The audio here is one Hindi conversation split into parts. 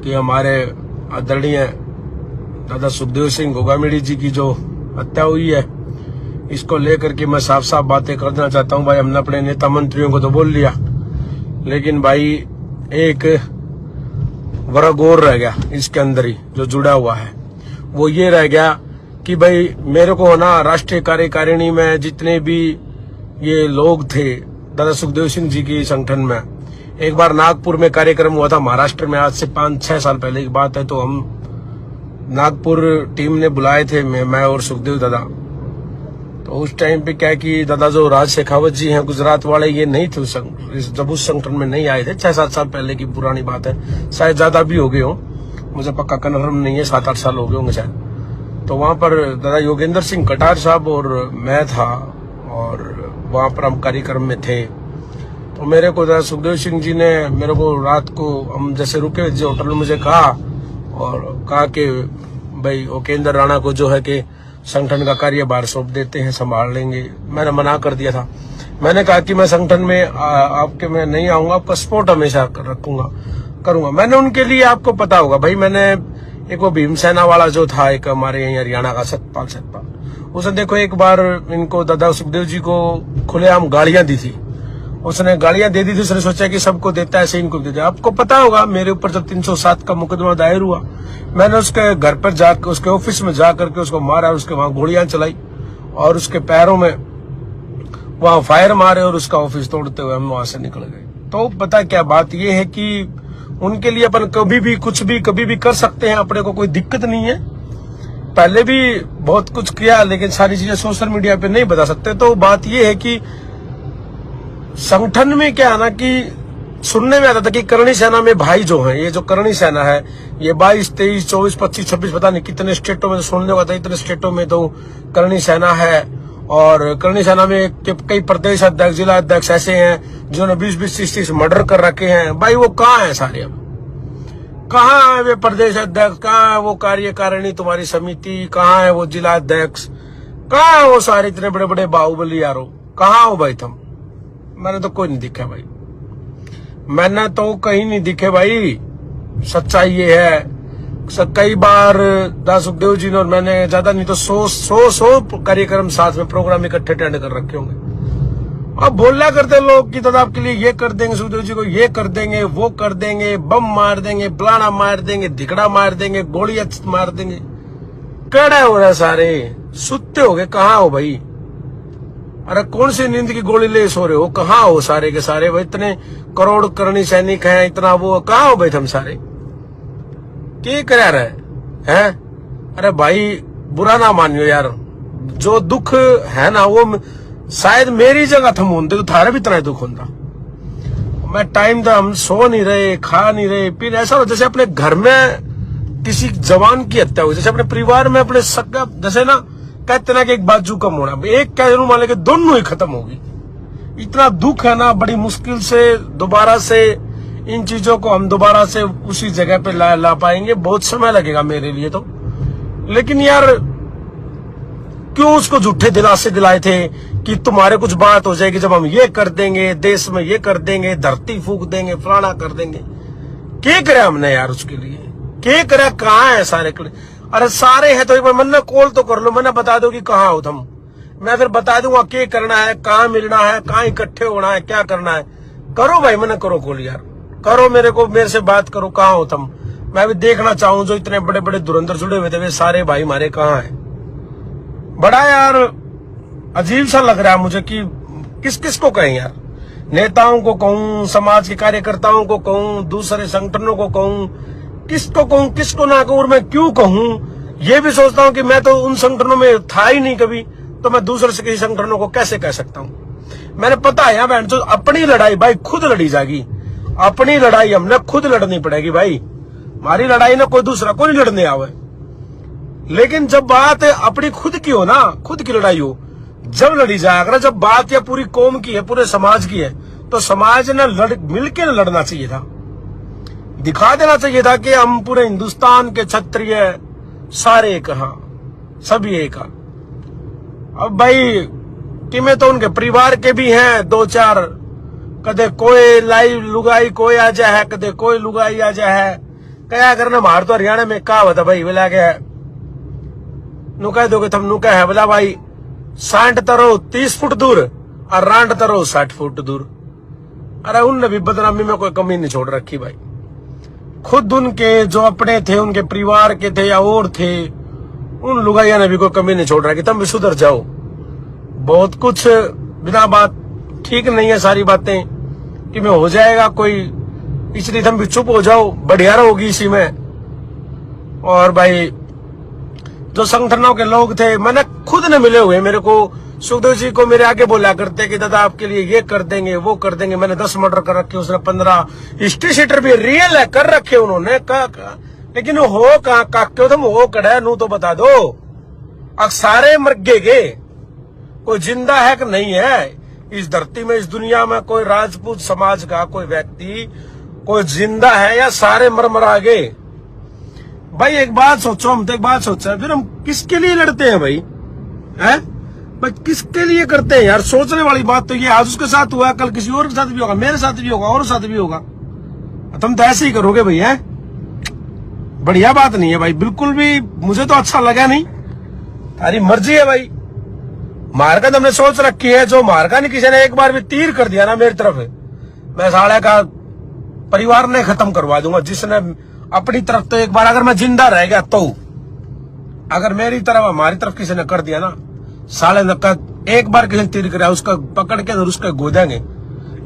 कि हमारे आदरणीय दादा सुखदेव सिंह गोगामेड़ी जी की जो हत्या हुई है, इसको लेकर के मैं साफ साफ बातें करना चाहता हूं। भाई हमने अपने नेता मंत्रियों को तो बोल लिया, लेकिन भाई एक वर्ग और रह गया इसके अंदर ही जो जुड़ा हुआ है, वो ये रह गया कि भाई मेरे को ना राष्ट्रीय कार्यकारिणी में जितने भी ये लोग थे दादा सुखदेव सिंह जी की संगठन में, एक बार नागपुर में कार्यक्रम हुआ था महाराष्ट्र में, आज से 5-6 साल पहले की बात है। तो हम नागपुर टीम ने बुलाए थे, मैं और सुखदेव दादा। तो उस टाइम पे क्या है कि दादा जो राज शेखावत जी हैं गुजरात वाले, ये नहीं थे जब उस संगठन में नहीं आए थे। 6-7 साल पहले की पुरानी बात है, शायद ज्यादा भी हो गए हो, मुझे पक्का कन्फर्म नहीं है, 7-8 साल हो गए होंगे शायद। तो वहां पर दादा योगेंद्र सिंह कटार साहब और मैं था, और वहां पर हम कार्यक्रम में थे। तो मेरे को दादा सुखदेव सिंह जी ने मेरे को रात को, हम जैसे रुके जी होटल में, मुझे कहा कि भाई उपेंद्र राणा को जो है कि संगठन का कार्यभार सौंप देते हैं, संभाल लेंगे। मैंने मना कर दिया था। मैंने कहा कि मैं संगठन में आपके में नहीं आऊंगा, आपका सपोर्ट हमेशा करूंगा। मैंने उनके लिए, आपको पता होगा भाई, मैंने एक वो भीमसेना वाला जो था एक हमारे यहाँ हरियाणा का सतपाल, उसने देखो एक बार इनको दादा सुखदेव जी को खुलेआम गालियां दी थी। उसने गालियां दे दी थी, उसने सोचा कि सबको देता है ऐसे इनको देता है। आपको पता होगा मेरे ऊपर जब 307 का मुकदमा दायर हुआ, मैंने उसके घर पर जाकर, उसके ऑफिस में जाकर के उसको मारा, उसके वहां गोलियां चलाई और उसके पैरों में वहां फायर मारे और उसका ऑफिस तोड़ते हुए हम वहां से निकल गए। तो पता क्या बात यह है कि उनके लिए अपन कभी भी कुछ भी कभी भी कर सकते हैं, अपने को कोई दिक्कत नहीं है। पहले भी बहुत कुछ किया, लेकिन सारी चीजें सोशल मीडिया पे नहीं बता सकते। तो बात यह है कि संगठन में क्या है ना कि सुनने में आता था कि करणी सेना में भाई जो है, ये जो करणी सेना है, ये 22, 23, 24, 25, 26 पता नहीं कितने स्टेटों में सुनने को आता है, इतने स्टेटों में तो करणी सेना है। और करणी सेना में कई प्रदेश अध्यक्ष, जिला अध्यक्ष ऐसे हैं जिन्होंने 20-20, 30-30 मर्डर कर रखे हैं। भाई वो कहाँ है सारे? अब कहाँ है वे प्रदेश अध्यक्ष? कहाँ है वो कार्यकारिणी तुम्हारी समिति? कहाँ है वो जिला अध्यक्ष? कहाँ है वो सारे इतने बड़े बड़े बाहुबली यारो? कहाँ हो भाई तुम? मैंने तो कोई नहीं दिखा भाई, मैंने तो कहीं नहीं दिखे भाई। सच्चाई ये है, कई बार दादा सुखदेव जी ने और मैंने ज्यादा नहीं तो 100 कार्यक्रम साथ में प्रोग्राम इकट्ठे अटेंड कर रखे होंगे। अब बोलना करते लोग कि दादा आपके लिए ये कर देंगे, सुखदेव जी को ये कर देंगे, वो कर देंगे, बम मार देंगे, फलाना मार देंगे, धिकड़ा मार देंगे, गोलियां मार देंगे। कड़ा हो रहा है सारे, सुत्ते हो गए, कहाँ हो भाई? अरे कौन सी नींद की गोली ले सो रहे हो? कहाँ हो सारे के सारे? भाई इतने करोड़ करणी सैनिक हैं, इतना वो, कहाँ हो भाई तुम सारे? क्या करा रहे हैं? अरे भाई बुरा ना मानियो यार, जो दुख है ना वो शायद मेरी जगह थम होते तो थारे भी इतना दुख होता। मैं टाइम था, हम सो नहीं रहे, खा नहीं रहे, फिर ऐसा हो जैसे अपने घर में किसी जवान की हत्या हुई, जैसे अपने परिवार में अपने सगा, जैसे ना कहते ना कि एक बाजू कम होना, एक कह मान लेके दोनों ही खत्म होगी। इतना दुख है ना, बड़ी मुश्किल से दोबारा से इन चीजों को हम दोबारा से उसी जगह पे ला पाएंगे, बहुत समय लगेगा मेरे लिए तो। लेकिन यार क्यों उसको झूठे दिलासे दिलाए थे कि तुम्हारे कुछ बात हो जाएगी जब हम ये कर देंगे, देश में ये कर देंगे, धरती फूक देंगे, फलाना कर देंगे। क्या करे हमने यार उसके लिए? क्या करे? कहाँ है सारे? अरे सारे हैं तो एक बार मन कॉल तो कर लो, मैंने बता दो कि कहाँ हो तुम, मैं फिर बता दूंगा क्या करना है, कहाँ मिलना है, कहाँ इकट्ठे होना है, क्या करना है। करो भाई, मैंने करो कॉल यार, करो मेरे से बात करो, कहाँ हो तुम? मैं भी देखना चाहूं जो इतने बड़े बड़े धुरंधर जुड़े हुए थे वे सारे भाई हमारे कहाँ हैं। बड़ा यार अजीब सा लग रहा है मुझे कि किस किस को कहें यार, नेताओं को कहूं, समाज के कार्यकर्ताओं को कहूं, दूसरे संगठनों को कहूं, किसको कहूं, किसको ना कहूं, और मैं क्यों कहूं? ये भी सोचता हूं कि मैं तो उन संगठनों में था ही नहीं कभी, तो मैं दूसरे से किसी संगठनों को कैसे कह सकता हूं? मैंने पता है यार बहन, जो अपनी लड़ाई भाई खुद लड़ी जाएगी, अपनी लड़ाई हमने खुद लड़नी पड़ेगी भाई। हमारी लड़ाई ना कोई दूसरा को नहीं लड़ने आवे। लेकिन जब बात अपनी खुद की हो ना, खुद की लड़ाई हो, जब लड़ी जाए। अगर जब बात या पूरी कौम की है, पूरे समाज की है, तो समाज ने मिलके लड़ना चाहिए था, दिखा देना चाहिए था कि हम पूरे हिंदुस्तान के क्षत्रिय सारे एक, हाँ सभी एक। अब भाई कि मैं तो उनके परिवार के भी हैं 2-4, कदे कोई लाई लुगाई कोई आ जाए, कदे कोई लुगाई आ जाए, क्या करना, मार तो हरियाणा में कहा बता भाई बोला क्या नु कह दोगे तुम, नु कह है बोला भाई 60 तरो 30 फुट दूर और रांड तरो 60 फुट दूर। अरे उनने भी बदनामी में कोई कमी नहीं छोड़ रखी भाई। खुद उनके जो अपने थे, उनके परिवार के थे या और थे, उन लुगाइया ने भी कोई कमी नहीं छोड़ रखी। तुम भी सुधर जाओ, बहुत कुछ बिना बात ठीक नहीं है सारी बातें कि मैं हो जाएगा कोई, इसलिए तुम भी चुप हो जाओ, बढ़िया रहोगी इसी में। और भाई जो संगठनों के लोग थे, मैंने खुद ने मिले हुए, मेरे को सुखदेव जी को मेरे आगे बोला करते कि दादा आपके लिए ये कर देंगे वो कर देंगे। मैंने 10 मर्डर कर रखे, उसने 15 हिस्ट्री शीटर भी रियल है कर रखे उन्होंने। लेकिन हो कहा क्यों तुम हो कड़ा नू तो बता दो। अब सारे मर गए, कोई जिंदा है कि नहीं है इस धरती में, इस दुनिया में कोई राजपूत समाज का कोई व्यक्ति कोई जिंदा है या सारे मर गए? भाई एक बात सोचो, हम तो एक बात सोचा फिर हम किसके लिए लड़ते हैं भाई? हैं भाई किसके लिए करते हैं यार? सोचने वाली बात तो ये, आज उसके साथ हुआ, कल किसी और के साथ भी होगा, मेरे साथ भी होगा, और साथ भी होगा। तुम तो ऐसे ही करोगे भाई? है बढ़िया बात नहीं है भाई, बिल्कुल भी मुझे तो अच्छा लगा नहीं। तारी मर्जी है भाई, मार का तुमने सोच रखी है, जो मार का नहीं किसी ने एक बार भी तीर कर दिया ना मेरी तरफ, मैं साले का परिवार ने खत्म करवा दूंगा। जिसने अपनी तरफ तो एक बार अगर मैं जिंदा रह गया तो, अगर मेरी तरफ हमारी तरफ किसी ने कर दिया ना, साले नक्का एक बार किसी ने तीर कराया उसका पकड़ के उसका गोदेंगे,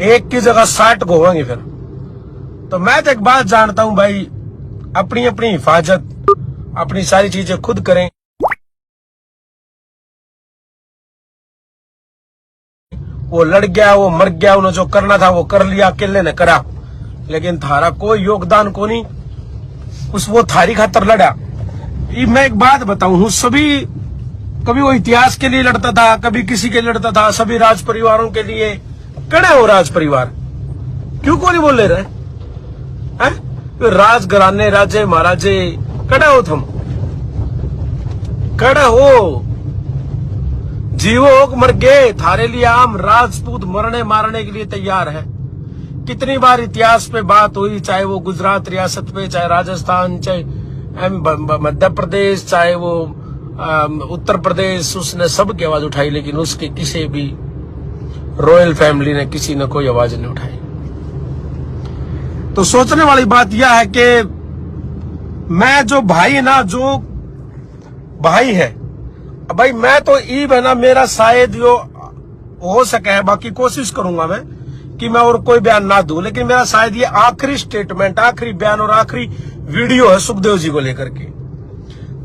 एक की जगह 60 गोवेंगे फिर। तो मैं तो एक बात जानता हूं भाई, अपनी अपनी हिफाजत अपनी सारी चीजें खुद करें। वो लड़ गया, वो मर गया, उन्हें जो करना था वो कर लिया, अकेले ने करा, लेकिन थारा कोई योगदान को नहीं, उस वो थारी खातर लड़ा। मैं एक बात बताऊं, सभी कभी वो इतिहास के लिए लड़ता था, कभी किसी के लिए लड़ता था, सभी राज परिवारों के लिए। कड़े हो राज परिवार, क्यों को नहीं बोल ले रहे हैं? राज घराने राजे महाराजे कड़े हो, तुम कड़े हो, जीवो मर गए, थारे लिए आम राजपूत मरने मारने के लिए तैयार है। कितनी बार इतिहास पे बात हुई, चाहे वो गुजरात रियासत पे, चाहे राजस्थान, चाहे मध्य प्रदेश, चाहे वो उत्तर प्रदेश, उसने सबकी आवाज उठाई, लेकिन उसके किसी भी रॉयल फैमिली ने किसी ने कोई आवाज नहीं उठाई। तो सोचने वाली बात यह है कि मैं जो भाई ना, जो भाई है भाई, मैं तो ईब है ना, मेरा शायद यो हो सके है, बाकी कोशिश करूंगा मैं कि मैं और कोई बयान ना दूं, लेकिन मेरा शायद ये आखिरी स्टेटमेंट, आखिरी बयान और आखिरी वीडियो है सुखदेव जी को लेकर के।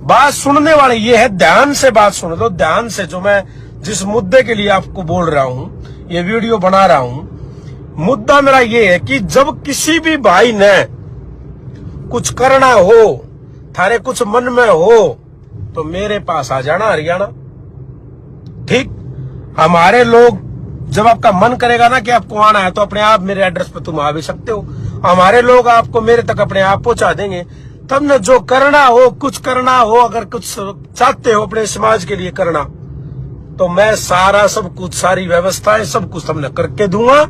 बात सुनने वाले ये है, ध्यान से बात सुन दो, ध्यान से। जो मैं जिस मुद्दे के लिए आपको बोल रहा हूं, ये वीडियो बना रहा हूं, मुद्दा मेरा ये है कि जब किसी भी भाई ने कुछ करना हो, थारे कुछ मन में हो, तो मेरे पास आ जाना हरियाणा। ठीक, हमारे लोग जब आपका मन करेगा ना कि आपको आना है, तो अपने आप मेरे एड्रेस पे तुम आ भी सकते हो। हमारे लोग आपको मेरे तक अपने आप पहुंचा देंगे। तुमने जो करना हो, कुछ करना हो, अगर कुछ चाहते हो अपने समाज के लिए करना, तो मैं सारा सब कुछ, सारी व्यवस्थाएं सब कुछ तुमने करके दूंगा।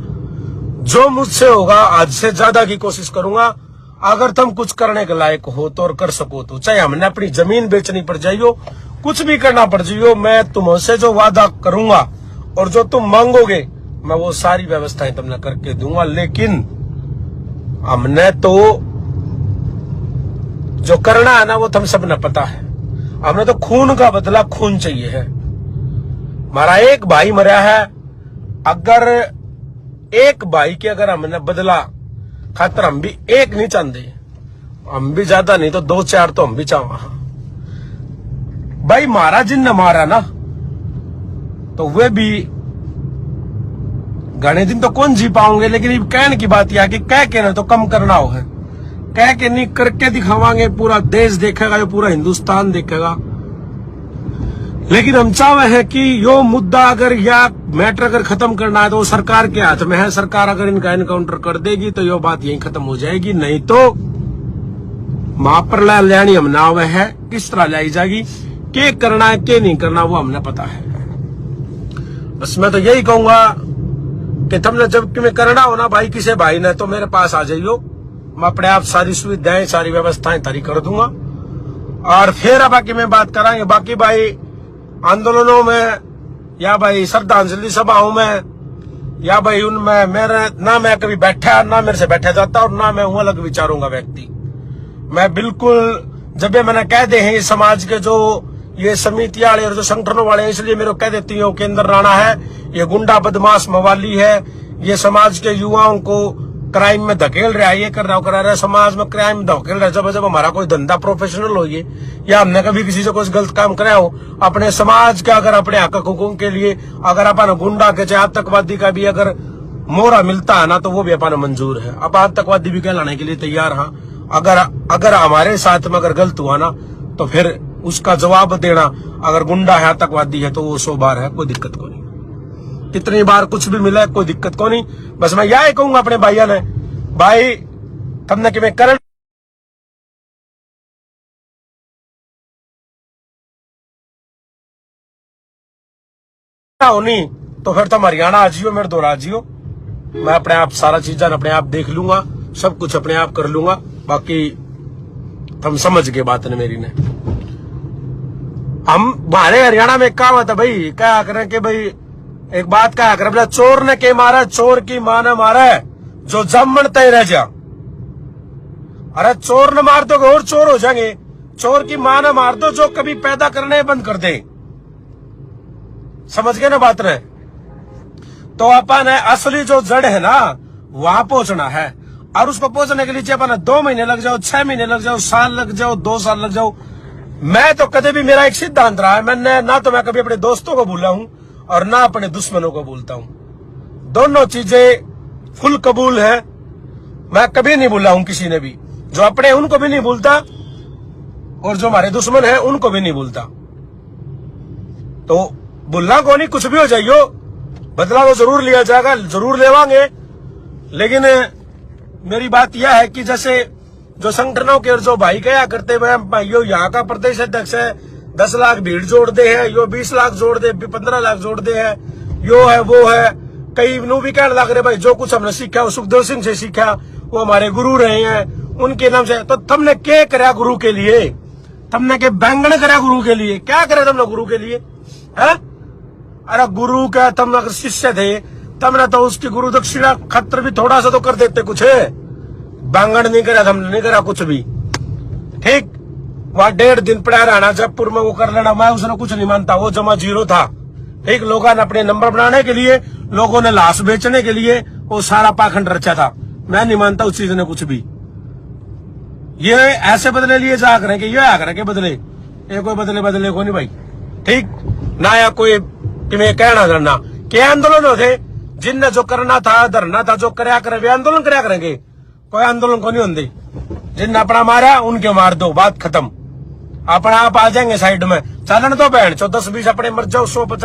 जो मुझसे होगा आज से ज्यादा की कोशिश करूंगा। अगर तुम कुछ करने के लायक हो तो और कर सको तो, चाहे हमने अपनी जमीन बेचनी पड़ जाइयो, कुछ भी करना पड़ जाइयो, मैं तुमसे जो वादा करूंगा और जो तुम मांगोगे, मैं वो सारी व्यवस्थाएं तुमने करके दूंगा। लेकिन हमने तो जो करना है ना, वो तुम सबने पता है। हमने तो खून का बदला खून चाहिए है। हमारा एक भाई मरा है, अगर एक भाई के अगर हमने बदला खातर, हम भी एक नहीं चाहते, हम भी ज्यादा नहीं तो 2-4 तो हम भी चाहवा भाई। मारा जिन मारा ना, तो वे भी घने दिन तो कौन जी पाओगे, लेकिन कहने की बात यह कि कह के ना तो कम करना हो है, कह के नहीं करके दिखावांगे, पूरा देश देखेगा, ये पूरा हिंदुस्तान देखेगा। लेकिन हम चाहे हैं कि यो मुद्दा अगर या मैटर अगर खत्म करना है तो वो सरकार के हाथ में है। सरकार अगर इनका एनकाउंटर कर देगी तो यो बात यहीं खत्म हो जाएगी, नहीं तो वहां पर लानी हम ना हुए है, किस तरह लाई जाएगी, क्या करना है क्या नहीं करना वो हमने पता है। बस मैं तो यही कहूंगा कि तुमने जब तुम्हें करना हो ना भाई, किसी भाई ने, तो मेरे पास आ जाइयो, मैं अपने आप सारी सुविधाएं सारी व्यवस्थाएं तारी कर दूंगा। और फिर बाकी में बात करांगे, बाकी भाई आंदोलनों में या भाई श्रद्धांजलि सभाओं में या भाई उनमें मेरे ना मैं कभी बैठा ना मेरे से बैठा जाता और ना मैं हूं अलग विचारों का व्यक्ति। मैं बिल्कुल जब मैंने कह दे हैं समाज के जो ये समिति वाले और जो संगठनों वाले, इसलिए मेरे को कह देती हूँ केंद्र राणा है, ये गुंडा बदमाश मवाली है, ये समाज के युवाओं को क्राइम में धकेल रहा है, ये कर रहा है, समाज में क्राइम में धकेल रहा है। जब हमारा कोई धंधा प्रोफेशनल हो ये या हमने कभी किसी से कुछ गलत काम कराया हो अपने समाज का, अगर अपने हक हुकूक के लिए अगर अपन गुंडा के चाहे आतंकवादी का भी अगर मोहरा मिलता है ना तो वो भी अपन मंजूर है। अब आतंकवादी भी कहलाने के लिए तैयार। हाँ, अगर हमारे साथ में अगर गलत हुआ ना तो फिर उसका जवाब देना, अगर गुंडा है आतंकवादी है तो वो 100 बार है, कोई दिक्कत को नहीं। कितनी बार कुछ भी मिला कोई दिक्कत को नहीं। बस मैं यही कहूंगा अपने भाइयों ने, भाई तुमने कि मैं करण होनी तो फिर तुम हरियाणा आ जियो, मेरे दौरा आ जियो। मैं अपने आप सारा चीजें अपने आप देख लूंगा, सब कुछ अपने आप कर लूंगा। बाकी तुम समझ गए बात ने मेरी ने। हम हमारे हरियाणा में क्या हुआ था भाई, क्या करें कि भाई एक बात क्या कर, बोला चोर ने के मारा चोर की मां ने मारा है जो जमन तय रह जा। अरे चोर ने मार दो और चोर हो जाएंगे, चोर की मां ने मार दो जो कभी पैदा करने बंद कर दे। समझ गए ना बात ने। तो अपन है असली जो जड़ है ना वहां पहुंचना है, और उसको पहुंचने के लिए अपन 2 महीने लग जाओ, 6 महीने लग जाओ, साल लग जाओ, 2 साल लग जाओ। मैं तो कभी भी मेरा एक सिद्धांत रहा है, मैंने ना तो मैं कभी अपने दोस्तों को भूला हूं और ना अपने दुश्मनों को भूलता हूं। दोनों चीजें फुल कबूल है। मैं कभी नहीं भूला हूं किसी ने भी, जो अपने उनको भी नहीं भूलता और जो हमारे दुश्मन है उनको भी नहीं भूलता। तो भूलना को नहीं, कुछ भी हो जाइयो, बदला तो जरूर लिया जाएगा, जरूर लेवांगे। लेकिन मेरी बात यह है कि जैसे जो संगठनों के जो भाई कहा करते हुए यो यहाँ का प्रदेश अध्यक्ष है 10 लाख भीड़ जोड़ दे है, यो 20 लाख जोड़ दे, 15 लाख जोड़ दे है, यो है वो है। कई नू भी कहने लग रहे भाई जो कुछ हमने सीखा वो सुखदेव सिंह से सीखा, वो हमारे गुरु रहे हैं उनके नाम से। तो तुमने क्या करा गुरु के लिए, तुमने के बैंगन करा गुरु के लिए, क्या करे तुमने गुरु के लिए है? अरे गुरु का तुम अगर शिष्य थे तुमने तो उसकी गुरु दक्षिणा खत्र भी थोड़ा सा तो कर देते, कुछ है बैंगन नहीं करा, तुमने नहीं करा कुछ भी। ठीक, वहां 1.5 दिन पड़ा रहना जयपुर में, वो कर लेना, मैं उसने कुछ नहीं मानता, वो जमा 0 था। ठीक, लोगों ने अपने नंबर बनाने के लिए, लोगों ने लाश बेचने के लिए वो सारा पाखंड रचा था। मैं नहीं मानता उस चीज ने कुछ भी। ये ऐसे बदले लिए जा करें कि ये आ करें के बदले, ये कोई बदले को नहीं भाई। ठीक ना, या कोई तुम्हें कहना करना क्या आंदोलन थे जिनने जो करना था धरना था जो करया करे वे आंदोलन करया करेंगे। कोई आंदोलन को नहीं होंगे, जिनने अपना मारा उनके मार दो, बात खत्म। अपना आप आ जाएंगे साइड में, चलन तो बहन 10-20 अपने मर जाओ, 150